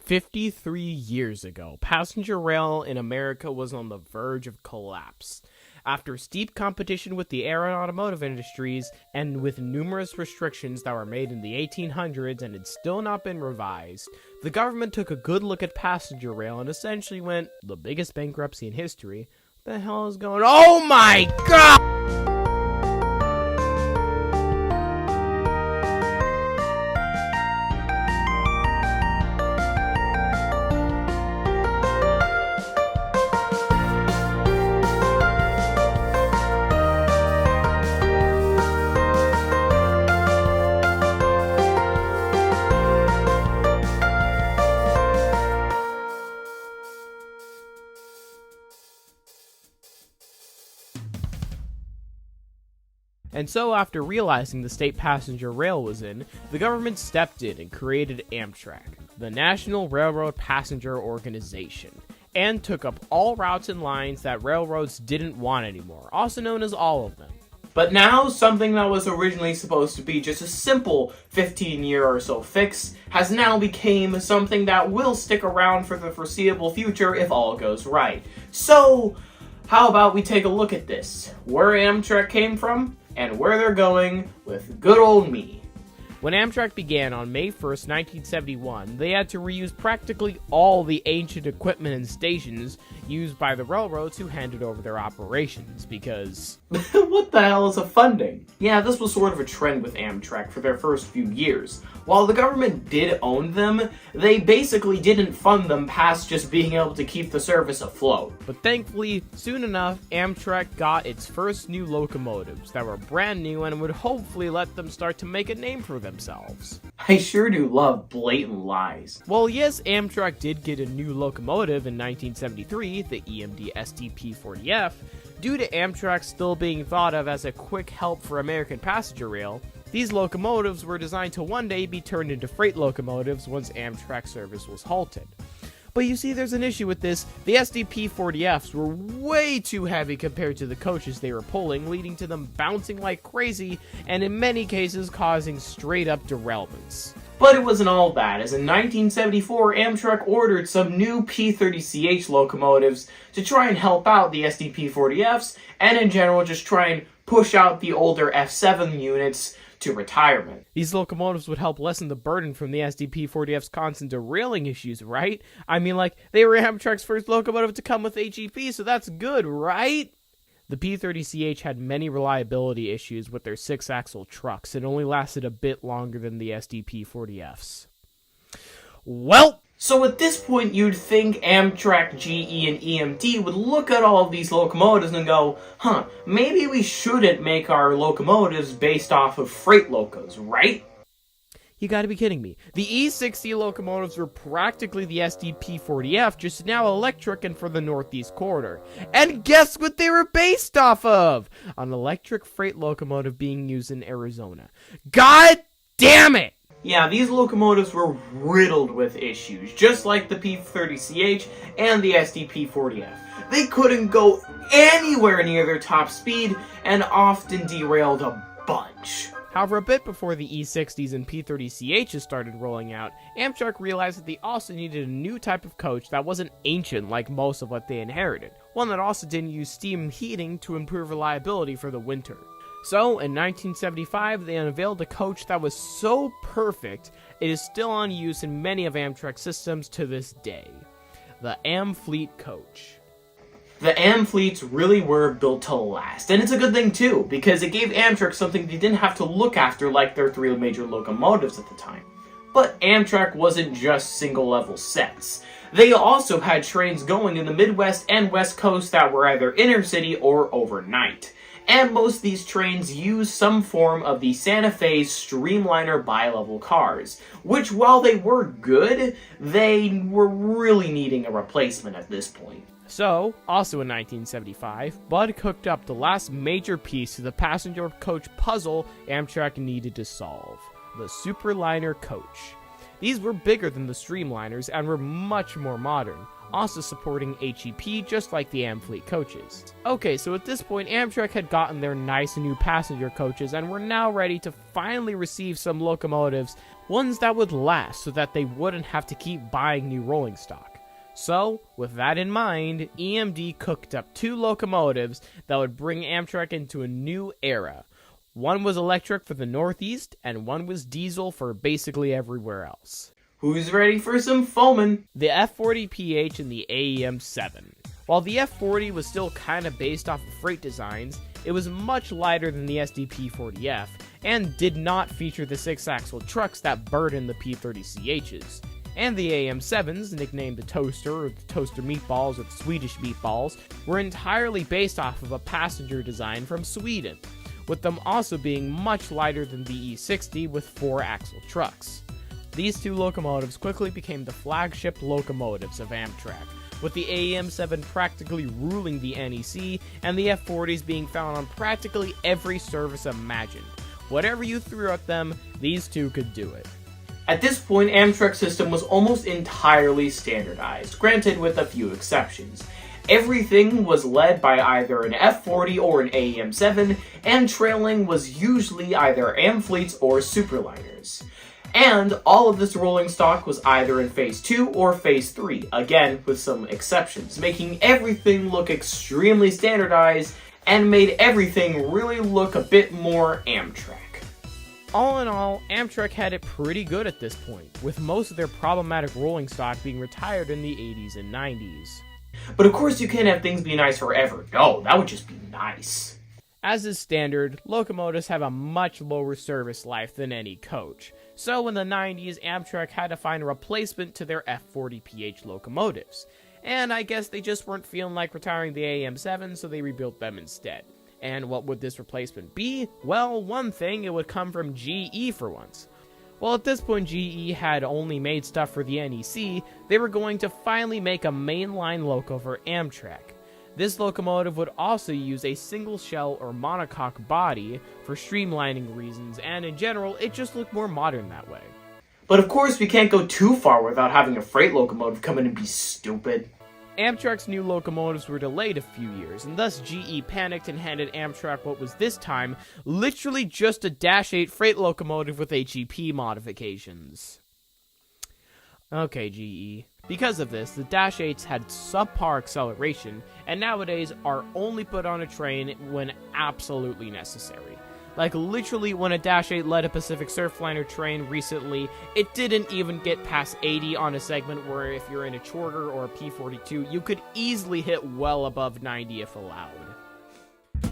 53 years ago, passenger rail in America was on the verge of collapse. After steep competition with the air and automotive industries, and with numerous restrictions that were made in the 1800s and had still not been revised, the government took a good look at passenger rail and essentially went, the biggest bankruptcy in history. What the hell is going on? Oh my god! And so, after realizing the state passenger rail was in, the government stepped in and created Amtrak, the National Railroad Passenger Organization, and took up all routes and lines that railroads didn't want anymore, also known as all of them. But now, something that was originally supposed to be just a simple 15-year or so fix has now become something that will stick around for the foreseeable future if all goes right. So, how about we take a look at this, where Amtrak came from, and where they're going with good old me. When Amtrak began on May 1st, 1971, they had to reuse practically all the ancient equipment and stations used by the railroads who handed over their operations, because... What the hell is a funding? Yeah, this was sort of a trend with Amtrak for their first few years. While the government did own them, they basically didn't fund them past just being able to keep the service afloat. But thankfully, soon enough, Amtrak got its first new locomotives that were brand new and would hopefully let them start to make a name for themselves. I sure do love blatant lies. Well, yes, Amtrak did get a new locomotive in 1973, the EMD STP-40F, due to Amtrak still being thought of as a quick help for American passenger rail. These locomotives were designed to one day be turned into freight locomotives once Amtrak service was halted. But you see, there's an issue with this. The SDP-40Fs were way too heavy compared to the coaches they were pulling, leading to them bouncing like crazy, and in many cases causing straight-up derailments. But it wasn't all bad, as in 1974, Amtrak ordered some new P-30CH locomotives to try and help out the SDP-40Fs, and in general just try and push out the older F7 units to retirement. These locomotives would help lessen the burden from the SDP-40F's constant derailing issues, right? I mean, like, they were Amtrak's first locomotive to come with HEP, so that's good, right? The P-30CH had many reliability issues with their 6-axle trucks. It only lasted a bit longer than the SDP-40Fs. Well, so at this point, you'd think Amtrak, GE, and EMD would look at all of these locomotives and go, maybe we shouldn't make our locomotives based off of freight locos, right? You gotta be kidding me. The E60 locomotives were practically the SDP-40F, just now electric and for the Northeast Corridor. And guess what they were based off of? An electric freight locomotive being used in Arizona. God damn it! Yeah, these locomotives were riddled with issues, just like the P-30CH and the SDP-40F. They couldn't go anywhere near their top speed, and often derailed a bunch. However, a bit before the E60s and P-30CHs started rolling out, Amtrak realized that they also needed a new type of coach that wasn't ancient like most of what they inherited, one that also didn't use steam heating to improve reliability for the winter. So, in 1975, they unveiled a coach that was so perfect, it is still on use in many of Amtrak's systems to this day. The Amfleet coach. The Amfleets really were built to last, and it's a good thing too, because it gave Amtrak something they didn't have to look after like their 3 major locomotives at the time. But Amtrak wasn't just single-level sets. They also had trains going in the Midwest and West Coast that were either intercity or overnight. And most of these trains used some form of the Santa Fe Streamliner bi-level cars, which while they were good, they were really needing a replacement at this point. So, also in 1975, Bud cooked up the last major piece to the passenger coach puzzle Amtrak needed to solve, the Superliner coach. These were bigger than the Streamliners and were much more modern, also supporting HEP just like the Amfleet coaches. Okay, so at this point, Amtrak had gotten their nice new passenger coaches and were now ready to finally receive some locomotives, ones that would last so that they wouldn't have to keep buying new rolling stock. So, with that in mind, EMD cooked up 2 locomotives that would bring Amtrak into a new era. One was electric for the Northeast, and one was diesel for basically everywhere else. Who's ready for some foaming? The F40PH and the AEM7. While the F40 was still kinda based off of freight designs, it was much lighter than the SDP40F, and did not feature the 6-axle trucks that burden the P30CHs. And the AM7s, nicknamed the Toaster or the Toaster Meatballs or the Swedish Meatballs, were entirely based off of a passenger design from Sweden, with them also being much lighter than the E60 with 4-axle trucks. These 2 locomotives quickly became the flagship locomotives of Amtrak, with the AM7 practically ruling the NEC and the F40s being found on practically every service imagined. Whatever you threw at them, these 2 could do it. At this point, Amtrak's system was almost entirely standardized, granted with a few exceptions. Everything was led by either an F40 or an AEM7, and trailing was usually either Amfleets or Superliners. And all of this rolling stock was either in Phase 2 or Phase 3, again with some exceptions, making everything look extremely standardized and made everything really look a bit more Amtrak. All in all, Amtrak had it pretty good at this point, with most of their problematic rolling stock being retired in the 80s and 90s. But of course you can't have things be nice forever. No, that would just be nice. As is standard, locomotives have a much lower service life than any coach, so in the 90s, Amtrak had to find a replacement to their F40PH locomotives. And I guess they just weren't feeling like retiring the AM7, so they rebuilt them instead. And what would this replacement be? Well, one thing, it would come from GE for once. Well, at this point, GE had only made stuff for the NEC, they were going to finally make a mainline loco for Amtrak. This locomotive would also use a single shell or monocoque body for streamlining reasons, and in general, it just looked more modern that way. But of course, we can't go too far without having a freight locomotive come in and be stupid. Amtrak's new locomotives were delayed a few years, and thus GE panicked and handed Amtrak what was this time literally just a Dash 8 freight locomotive with HEP modifications. Okay, GE. Because of this, the Dash 8s had subpar acceleration, and nowadays are only put on a train when absolutely necessary. Like, literally, when a Dash 8 led a Pacific Surfliner train recently, it didn't even get past 80 on a segment where if you're in a Chorger or a P42, you could easily hit well above 90 if allowed.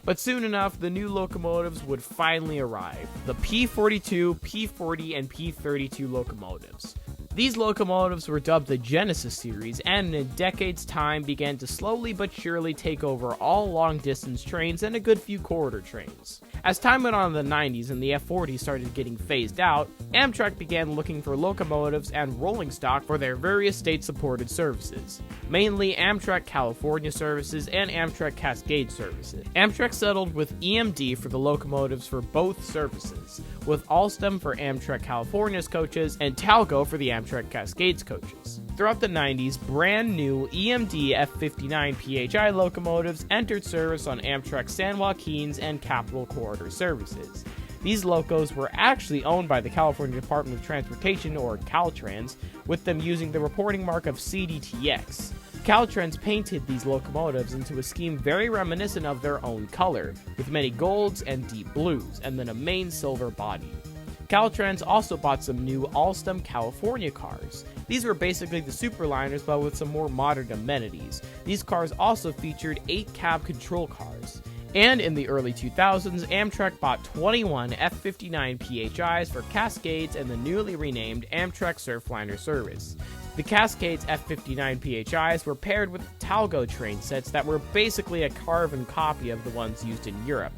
But soon enough, the new locomotives would finally arrive. The P42, P40, and P32 locomotives. These locomotives were dubbed the Genesis series, and in a decade's time began to slowly but surely take over all long-distance trains and a good few corridor trains. As time went on in the 90s and the F40 started getting phased out, Amtrak began looking for locomotives and rolling stock for their various state-supported services, mainly Amtrak California services and Amtrak Cascade services. Amtrak settled with EMD for the locomotives for both services, with Alstom for Amtrak California's coaches and Talgo for the Amtrak Cascades coaches. Throughout the 90s, brand new EMD F59 PHI locomotives entered service on Amtrak San Joaquin's and Capital Corridor services. These locos were actually owned by the California Department of Transportation, or Caltrans, with them using the reporting mark of CDTX. Caltrans painted these locomotives into a scheme very reminiscent of their own color, with many golds and deep blues, and then a main silver body. Caltrans also bought some new Alstom California cars. These were basically the Superliners but with some more modern amenities. These cars also featured 8 cab control cars. And in the early 2000s, Amtrak bought 21 F59 PHIs for Cascades and the newly renamed Amtrak Surfliner service. The Cascades F59 PHIs were paired with Talgo train sets that were basically a carbon copy of the ones used in Europe.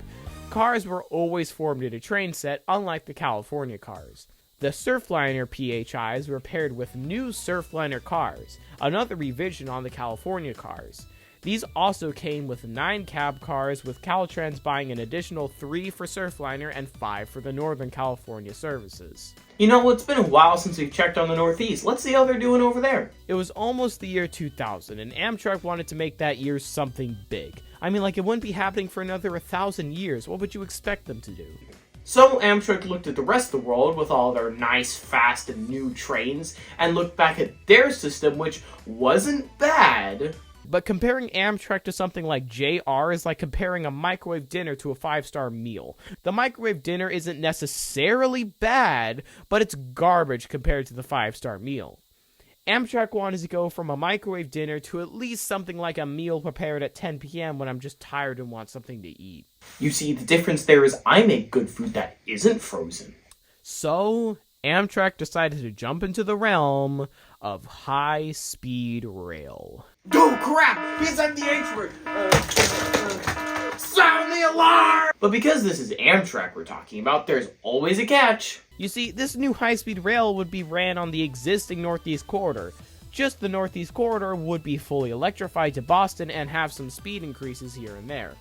Cars were always formed in a train set, unlike the California cars. The Surfliner PHIs were paired with new Surfliner cars, another revision on the California cars. These also came with 9 cab cars, with Caltrans buying an additional 3 for Surfliner and 5 for the Northern California services. You know, it's been a while since we've checked on the Northeast. Let's see how they're doing over there. It was almost the year 2000, and Amtrak wanted to make that year something big. I mean, like, it wouldn't be happening for another 1,000 years. What would you expect them to do? So Amtrak looked at the rest of the world with all their nice, fast, and new trains, and looked back at their system, which wasn't bad. But comparing Amtrak to something like JR is like comparing a microwave dinner to a 5-star meal. The microwave dinner isn't necessarily bad, but it's garbage compared to the 5-star meal. Amtrak wanted to go from a microwave dinner to at least something like a meal prepared at 10 p.m. when I'm just tired and want something to eat. You see, the difference there is I make good food that isn't frozen. So, Amtrak decided to jump into the realm of high-speed rail. Oh crap! He said the H word! Sound the alarm! But because this is Amtrak we're talking about, there's always a catch. You see, this new high-speed rail would be ran on the existing Northeast Corridor. Just the Northeast Corridor would be fully electrified to Boston and have some speed increases here and there.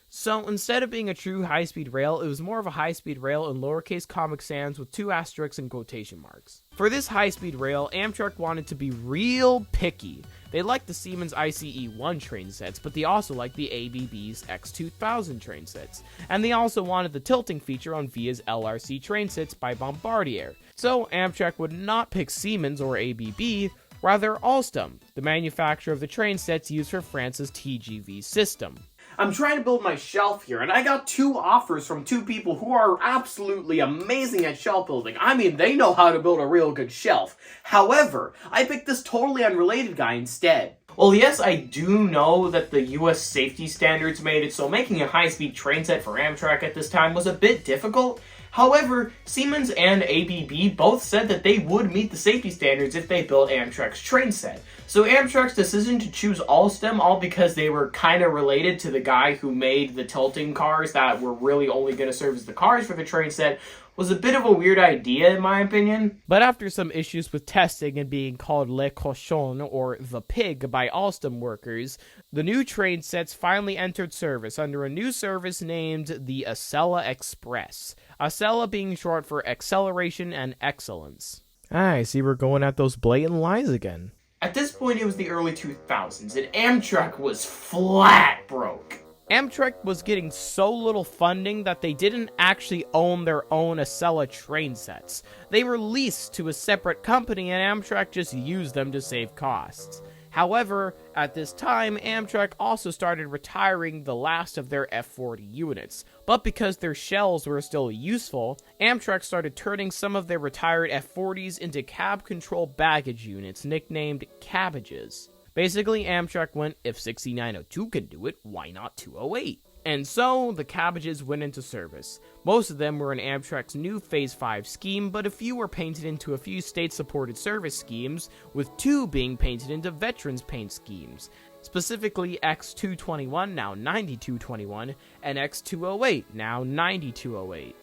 So, instead of being a true high-speed rail, it was more of a high-speed rail in lowercase Comic Sans with 2 asterisks and quotation marks. For this high-speed rail, Amtrak wanted to be real picky. They liked the Siemens ICE-1 train sets, but they also liked the ABB's X2000 train sets. And they also wanted the tilting feature on Via's LRC train sets by Bombardier. So, Amtrak would not pick Siemens or ABB, rather Alstom, the manufacturer of the train sets used for France's TGV system. I'm trying to build my shelf here, and I got 2 offers from 2 people who are absolutely amazing at shelf building. I mean, they know how to build a real good shelf. However, I picked this totally unrelated guy instead. Well, yes, I do know that the US safety standards made it so making a high-speed train set for Amtrak at this time was a bit difficult. However, Siemens and ABB both said that they would meet the safety standards if they built Amtrak's train set. So Amtrak's decision to choose Alstom, all because they were kind of related to the guy who made the tilting cars that were really only going to serve as the cars for the train set, was a bit of a weird idea in my opinion. But after some issues with testing and being called Le Cochon, or the pig, by Alstom workers, the new train sets finally entered service under a new service named the Acela Express. Acela being short for acceleration and excellence. I see we're going at those blatant lies again. At this point, it was the early 2000s, and Amtrak was flat broke. Amtrak was getting so little funding that they didn't actually own their own Acela train sets. They were leased to a separate company, and Amtrak just used them to save costs. However, at this time, Amtrak also started retiring the last of their F40 units. But because their shells were still useful, Amtrak started turning some of their retired F40s into cab control baggage units, nicknamed cabbages. Basically, Amtrak went, if 6902 can do it, why not 208? And so, the cabbages went into service. Most of them were in Amtrak's new Phase 5 scheme, but a few were painted into a few state-supported service schemes, with 2 being painted into veterans paint schemes. Specifically, X221, now 9221, and X208, now 9208.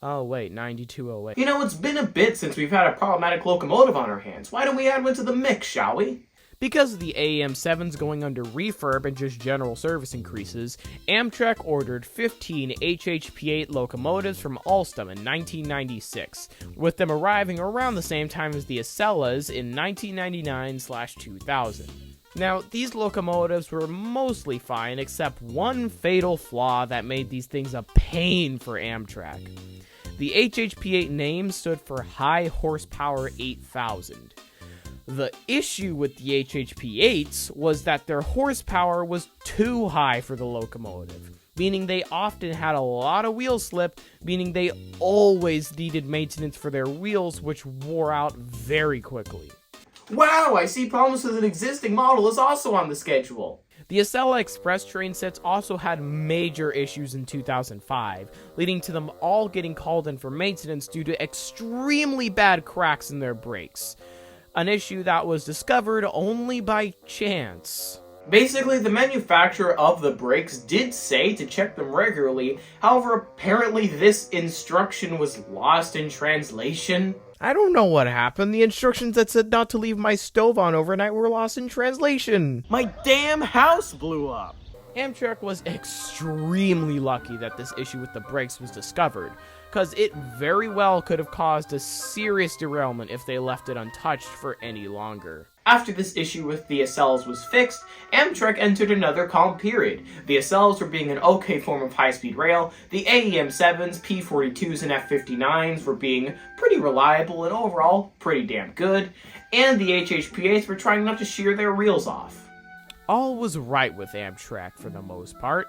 Oh wait, 9208. You know, it's been a bit since we've had a problematic locomotive on our hands. Why don't we add one to the mix, shall we? Because of the AAM7s going under refurb and just general service increases, Amtrak ordered 15 HHP8 locomotives from Alstom in 1996, with them arriving around the same time as the Acelas in 1999/2000. Now, these locomotives were mostly fine, except one fatal flaw that made these things a pain for Amtrak. The HHP8 name stood for High Horsepower 8000. The issue with the HHP8s was that their horsepower was too high for the locomotive, meaning they often had a lot of wheel slip, meaning they always needed maintenance for their wheels, which wore out very quickly. Wow, I see problems with an existing model is also on the schedule. The Acela Express train sets also had major issues in 2005, leading to them all getting called in for maintenance due to extremely bad cracks in their brakes. An issue that was discovered only by chance. Basically, the manufacturer of the brakes did say to check them regularly, however, apparently this instruction was lost in translation. I don't know what happened. The instructions that said not to leave my stove on overnight were lost in translation. My damn house blew up. Amtrak was extremely lucky that this issue with the brakes was discovered, because it very well could have caused a serious derailment if they left it untouched for any longer. After this issue with the Acelas was fixed, Amtrak entered another calm period. The Acelas were being an okay form of high-speed rail, the AEM-7s, P-42s, and F-59s were being pretty reliable and overall pretty damn good, and the HHP-8s were trying not to shear their reels off. All was right with Amtrak for the most part.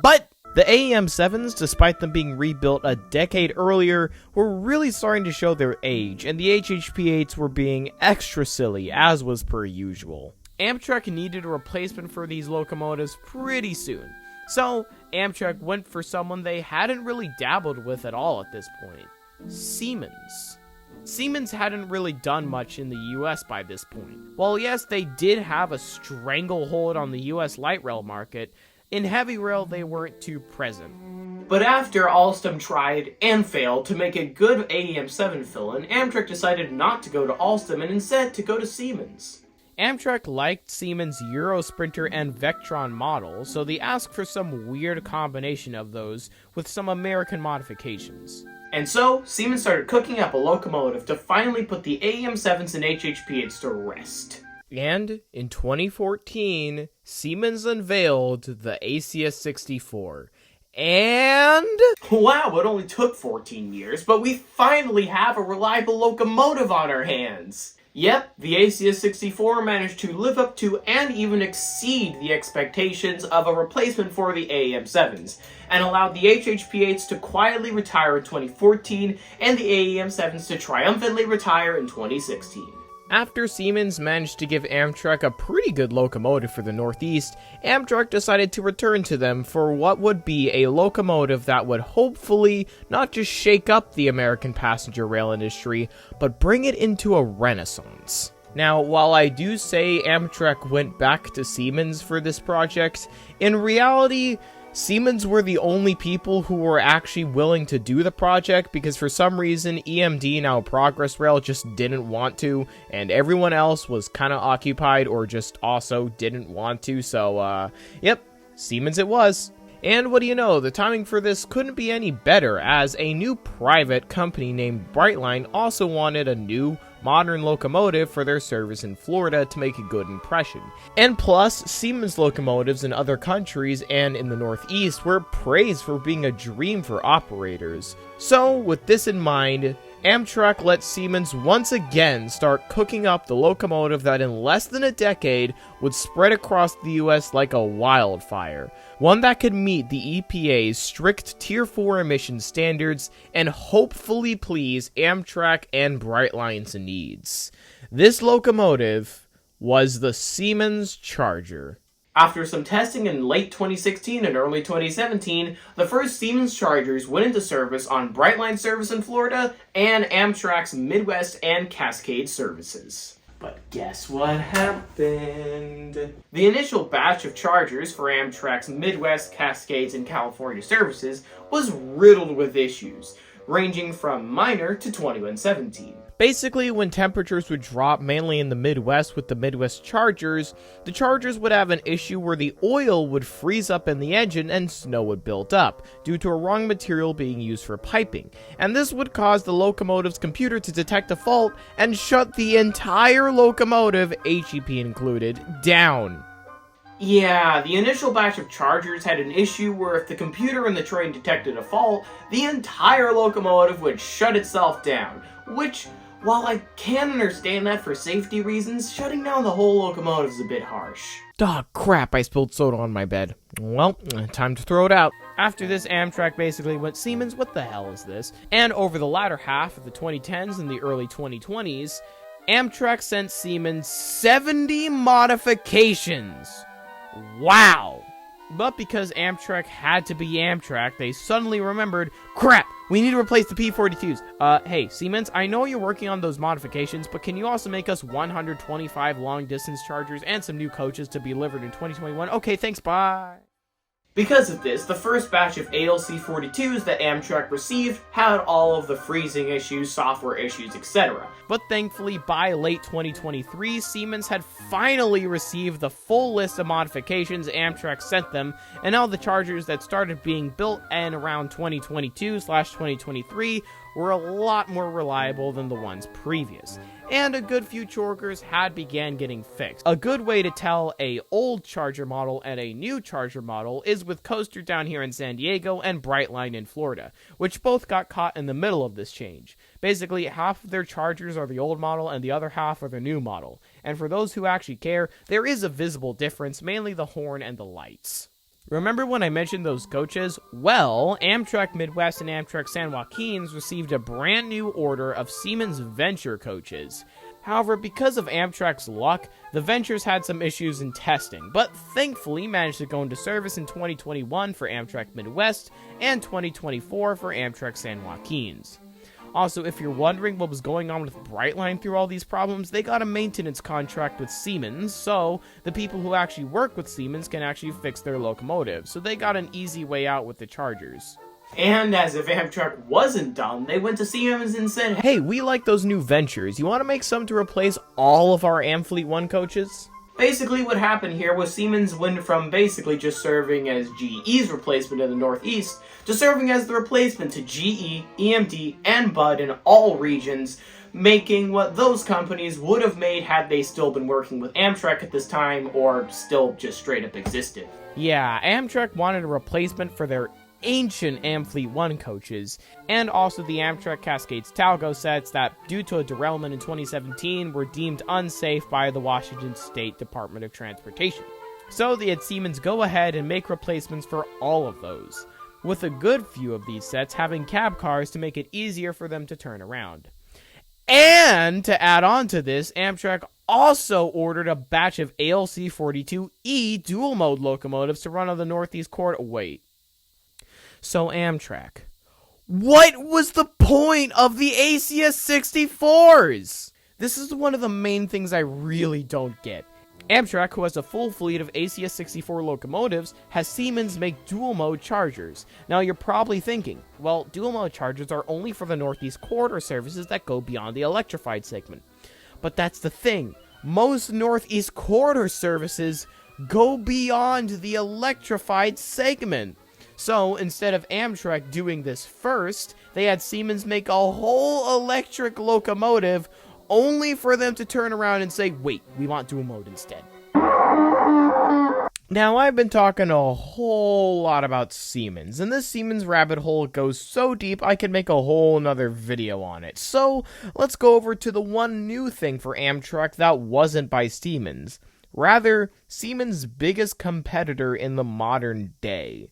But the AEM-7s, despite them being rebuilt a decade earlier, were really starting to show their age, and the HHP-8s were being extra silly, as was per usual. Amtrak needed a replacement for these locomotives pretty soon, so Amtrak went for someone they hadn't really dabbled with at all at this point: Siemens. Siemens hadn't really done much in the US by this point. While yes, they did have a stranglehold on the US light rail market, in heavy rail they weren't too present. But after Alstom tried and failed to make a good AEM-7 fill-in, Amtrak decided not to go to Alstom and instead to go to Siemens. Amtrak liked Siemens' Eurosprinter and Vectron models, so they asked for some weird combination of those with some American modifications. And so, Siemens started cooking up a locomotive to finally put the AEM-7s and HHP-8s to rest. And in 2014, Siemens unveiled the Acela 64. And wow, it only took 14 years, but we finally have a reliable locomotive on our hands. Yep, the Acela 64 managed to live up to and even exceed the expectations of a replacement for the AEM-7s, and allowed the HHP-8s to quietly retire in 2014 and the AEM-7s to triumphantly retire in 2016. After Siemens managed to give Amtrak a pretty good locomotive for the Northeast, Amtrak decided to return to them for what would be a locomotive that would hopefully not just shake up the American passenger rail industry, but bring it into a renaissance. Now, while I do say Amtrak went back to Siemens for this project, in reality, Siemens were the only people who were actually willing to do the project because for some reason EMD, now Progress Rail, just didn't want to, and everyone else was kind of occupied or just also didn't want to, so yep, Siemens it was. And what do you know, the timing for this couldn't be any better, as a new private company named Brightline also wanted a new modern locomotive for their service in Florida to make a good impression. And plus, Siemens locomotives in other countries and in the Northeast were praised for being a dream for operators. So, with this in mind, Amtrak let Siemens once again start cooking up the locomotive that in less than a decade would spread across the US like a wildfire. One that could meet the EPA's strict Tier 4 emission standards and hopefully please Amtrak and Brightline's needs. This locomotive was the Siemens Charger. After some testing in late 2016 and early 2017, the first Siemens Chargers went into service on Brightline service in Florida and Amtrak's Midwest and Cascade services. But guess what happened? The initial batch of Chargers for Amtrak's Midwest, Cascades, and California services was riddled with issues, ranging from minor to 2117. Basically, when temperatures would drop mainly in the Midwest with the Midwest Chargers, the Chargers would have an issue where the oil would freeze up in the engine and snow would build up, due to a wrong material being used for piping, and this would cause the locomotive's computer to detect a fault and shut the entire locomotive, HEP included, down. Yeah, the initial batch of Chargers had an issue where if the computer in the train detected a fault, the entire locomotive would shut itself down, which, while I can understand that for safety reasons, shutting down the whole locomotive is a bit harsh. Oh crap, I spilled soda on my bed. Well, time to throw it out. After this, Amtrak basically went, Siemens, what the hell is this? And over the latter half of the 2010s and the early 2020s, Amtrak sent Siemens 70 modifications. Wow! But because Amtrak had to be Amtrak, they suddenly remembered, crap, we need to replace the P-42s. Hey, Siemens, I know you're working on those modifications, but can you also make us 125 long-distance Chargers and some new coaches to be delivered in 2021? Okay, thanks, bye. Because of this, the first batch of ALC-42s that Amtrak received had all of the freezing issues, software issues, etc. But thankfully, by late 2023, Siemens had finally received the full list of modifications Amtrak sent them, and all the chargers that started being built in around 2022/2023 were a lot more reliable than the ones previous, and a good few chokers had began getting fixed. A good way to tell a old charger model and a new charger model is with Coaster down here in San Diego and Brightline in Florida, which both got caught in the middle of this change. Basically, half of their chargers are the old model and the other half are the new model, and for those who actually care, there is a visible difference, mainly the horn and the lights. Remember when I mentioned those coaches? Well, Amtrak Midwest and Amtrak San Joaquin's received a brand new order of Siemens Venture coaches. However, because of Amtrak's luck, the Ventures had some issues in testing, but thankfully managed to go into service in 2021 for Amtrak Midwest and 2024 for Amtrak San Joaquin's. Also, if you're wondering what was going on with Brightline through all these problems, they got a maintenance contract with Siemens, so the people who actually work with Siemens can actually fix their locomotives, so they got an easy way out with the chargers. And as if Amtrak wasn't done, they went to Siemens and said, Hey, we like those new Ventures. You want to make some to replace all of our Amfleet 1 coaches? Basically what happened here was Siemens went from basically just serving as GE's replacement in the Northeast to serving as the replacement to GE, EMD, and BUD in all regions, making what those companies would have made had they still been working with Amtrak at this time or still just straight up existed. Yeah, Amtrak wanted a replacement for their ancient Amfleet 1 coaches, and also the Amtrak Cascades Talgo sets that, due to a derailment in 2017, were deemed unsafe by the Washington State Department of Transportation. So they had Siemens go ahead and make replacements for all of those, with a good few of these sets having cab cars to make it easier for them to turn around. And to add on to this, Amtrak also ordered a batch of ALC-42E dual-mode locomotives to run on the Northeast Corridor. Wait. So Amtrak, what was the point of the Acela 64s? This is one of the main things I really don't get. Amtrak, who has a full fleet of Acela 64 locomotives, has Siemens make dual-mode chargers. Now you're probably thinking, well, dual-mode chargers are only for the Northeast Corridor services that go beyond the electrified segment. But that's the thing. Most Northeast Corridor services go beyond the electrified segment. So, instead of Amtrak doing this first, they had Siemens make a whole electric locomotive only for them to turn around and say, wait, we want dual mode instead. Now, I've been talking a whole lot about Siemens, and this Siemens rabbit hole goes so deep I could make a whole nother video on it. So, let's go over to the one new thing for Amtrak that wasn't by Siemens. Rather, Siemens' biggest competitor in the modern day.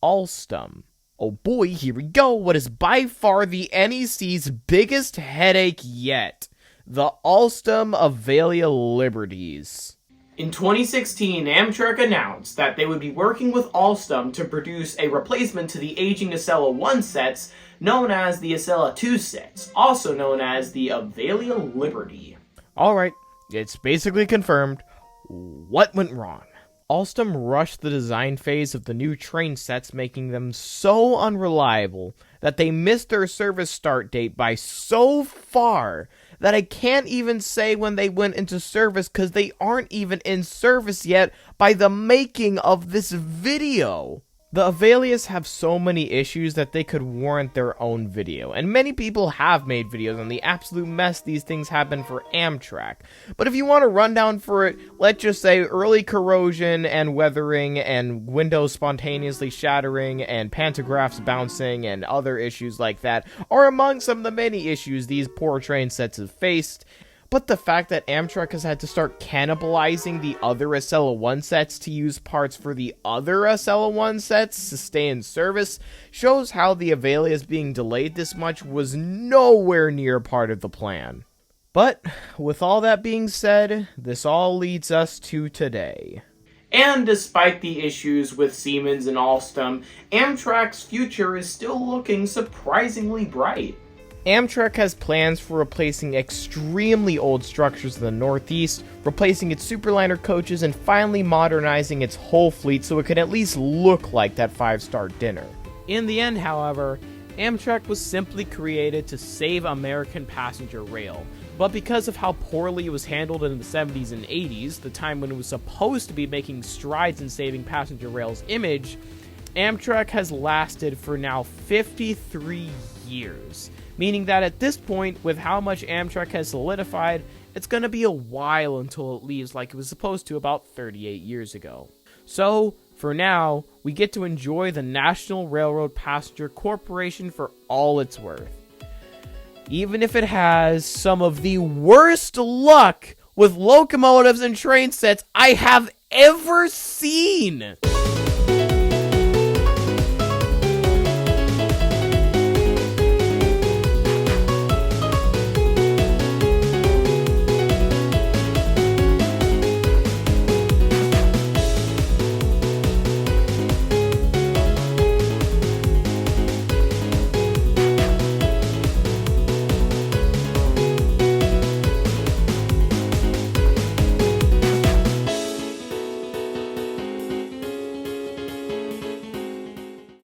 Alstom. Oh boy, here we go. What is by far the NEC's biggest headache yet? The Alstom Avelia Liberties. In 2016, Amtrak announced that they would be working with Alstom to produce a replacement to the aging Acela 1 sets known as the Acela 2 sets, also known as the Avelia Liberty. Alright, it's basically confirmed. What went wrong? Alstom rushed the design phase of the new train sets, making them so unreliable that they missed their service start date by so far that I can't even say when they went into service because they aren't even in service yet by the making of this video. The Avelias have so many issues that they could warrant their own video, and many people have made videos on the absolute mess these things have been for Amtrak. But if you want a rundown for it, let's just say early corrosion and weathering and windows spontaneously shattering and pantographs bouncing and other issues like that are among some of the many issues these poor train sets have faced. But the fact that Amtrak has had to start cannibalizing the other Acela 1 sets to use parts for the other Acela 1 sets to stay in service shows how the Avelias being delayed this much was nowhere near part of the plan. But, with all that being said, this all leads us to today. And despite the issues with Siemens and Alstom, Amtrak's future is still looking surprisingly bright. Amtrak has plans for replacing extremely old structures in the Northeast, replacing its Superliner coaches, and finally modernizing its whole fleet so it can at least look like that 5-star dinner. In the end, however, Amtrak was simply created to save American passenger rail, but because of how poorly it was handled in the 70s and 80s, the time when it was supposed to be making strides in saving passenger rail's image, Amtrak has lasted for now 53 years. Meaning that at this point, with how much Amtrak has solidified, it's gonna be a while until it leaves like it was supposed to about 38 years ago. So, for now, we get to enjoy the National Railroad Passenger Corporation for all it's worth. Even if it has some of the worst luck with locomotives and train sets I have ever seen!